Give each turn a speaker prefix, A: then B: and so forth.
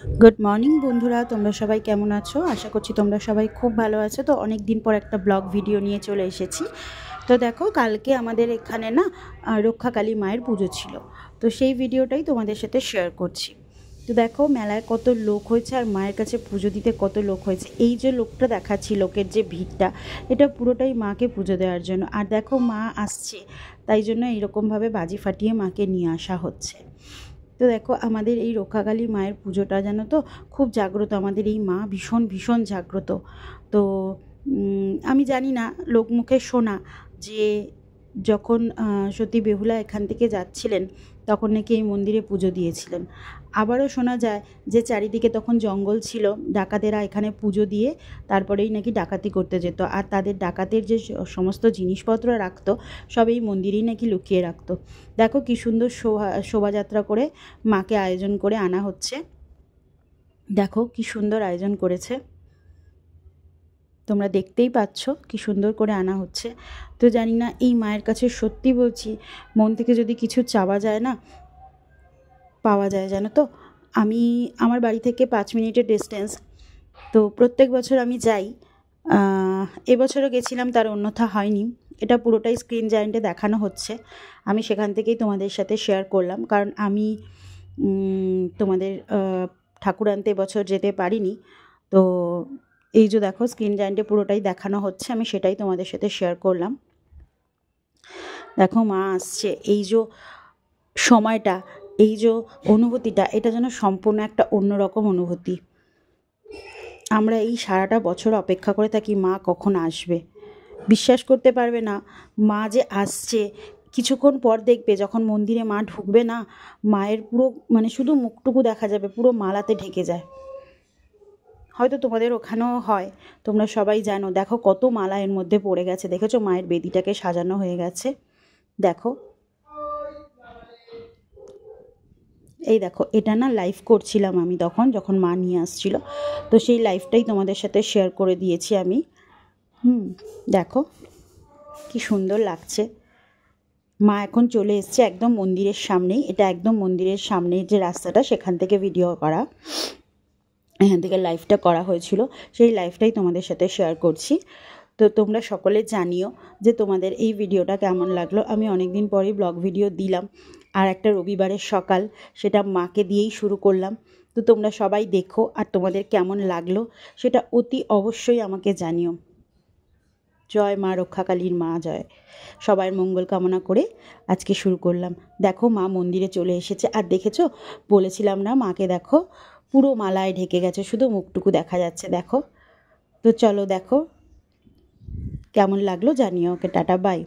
A: Good morning বন্ধুরা, তোমরা সবাই কেমন আছো? আশা করছি তোমরা সবাই খুব ভালো আছো। তো অনেক দিন পর একটা ব্লগ ভিডিও নিয়ে চলে এসেছি। তো দেখো, কালকে আমাদের এখানে না রক্ষাকালী মায়ের পুজো ছিল। তো সেই ভিডিওটাই তোমাদের সাথে শেয়ার করছি। তো দেখো, মেলায় কত লোক হয়েছে আর মায়ের কাছে পুজো দিতে কত লোক হয়েছে। এই যে লোকটা দেখাচ্ছি, লোকের যে ভিড়টা, এটা পুরোটাই মাকে পুজো দেওয়ার জন্য। আর দেখো, মা আসছে, তাই জন্য এইরকমভাবে বাজি ফাটিয়ে মাকে নিয়ে আসা হচ্ছে। তো দেখো, আমাদের এই রক্ষাকালী মায়ের পুজোটা জানো তো খুব জাগ্রত। আমাদের এই মা ভীষণ ভীষণ জাগ্রত। তো আমি জানি না, লোকমুখে শোনা যে যখন সতী বেহুলা এখান থেকে যাচ্ছিলেন তখন নাকি এই মন্দিরে পুজো দিয়েছিলেন। আবারও শোনা যায় যে চারিদিকে তখন জঙ্গল ছিল, ডাকাতেরা এখানে পুজো দিয়ে তারপরেই নাকি ডাকাতি করতে যেত। আর তাদের ডাকাতের যে সমস্ত জিনিসপত্র রাখতো সব এই মন্দিরেই নাকি লুকিয়ে রাখতো। দেখো কি সুন্দর শোভাযাত্রা করে মাকে আয়োজন করে আনা হচ্ছে। দেখো কি সুন্দর আয়োজন করেছে, তোমরা দেখতেই পাচ্ছ কি সুন্দর করে আনা হচ্ছে। তো জানি না, এই মায়ের কাছে সত্যি বলছি, মন থেকে যদি কিছু চাওয়া যায় না, পাওয়া যায় জানো তো। আমার বাড়ি থেকে 5 মিনিটের ডিস্টেন্স। তো প্রত্যেক বছর আমি যাই। এবছরও গেছিলাম, তার অন্যথা হয়নি। এটা পুরোটাই স্ক্রিন জায়েন্টে দেখানো হচ্ছে, আমি সেখান থেকেই তোমাদের সাথে শেয়ার করলাম। কারণ আমি তোমাদের ঠাকুর আনতে এবছর যেতে পারিনি। তো এই যে দেখো, স্ক্রিন জায়েন্টে পুরোটাই দেখানো হচ্ছে, আমি সেটাই তোমাদের সাথে শেয়ার করলাম। দেখো, মা আসছে, এই যে সময়টা, এই যে অনুভূতিটা, এটা যেন সম্পূর্ণ একটা অন্যরকম অনুভূতি। আমরা এই সারাটা বছর অপেক্ষা করে থাকি মা কখন আসবে। বিশ্বাস করতে পারবে না, মা যে আসছে। কিছুক্ষণ পর দেখবে যখন মন্দিরে মা ঢুকবে না, মায়ের পুরো শুধু মুখটুকু দেখা যাবে, পুরো মালাতে ঢেকে যায়। হয়তো তোমাদের ওখানেও হয়, তোমরা সবাই জানো। দেখো কত মালা এর মধ্যে পড়ে গেছে, দেখেছো? মায়ের বেদিটাকে সাজানো হয়ে গেছে। দেখো, এই দেখো, এটা না লাইভ করছিলাম আমি যখন মা নিয়ে আসছিল। তো সেই লাইভটাই তোমাদের সাথে শেয়ার করে দিয়েছি আমি। দেখো কি সুন্দর লাগছে। মা এখন চলে এসছে একদম মন্দিরের সামনেই। এটা একদম মন্দিরের সামনের যে রাস্তাটা, সেখান থেকে ভিডিও করা, এখান থেকে লাইভটা করা হয়েছিল। সেই লাইভটাই তোমাদের সাথে শেয়ার করছি। তো তোমরা সকলে জানিও যে তোমাদের এই ভিডিওটা কেমন লাগলো। আমি অনেক দিন পরেই ব্লগ ভিডিও দিলাম, আর একটা রবিবারের সকাল, সেটা মাকে দিয়েই শুরু করলাম। তো তোমরা সবাই দেখো, আর তোমাদের কেমন লাগলো সেটা অতি অবশ্যই আমাকে জানিও। জয় মা রক্ষাকালীর মা জয়। সবার মঙ্গল কামনা করে আজকে শুরু করলাম। দেখো, মা মন্দিরে চলে এসেছে। আর দেখেছো, বলেছিলাম না, মাকে দেখো পুরো মালায় ঢেকে গেছে, শুধু মুখটুকু দেখা যাচ্ছে। দেখো, তো চলো দেখো কেমন লাগলো জানিও। ওকে, টাটা, বাই।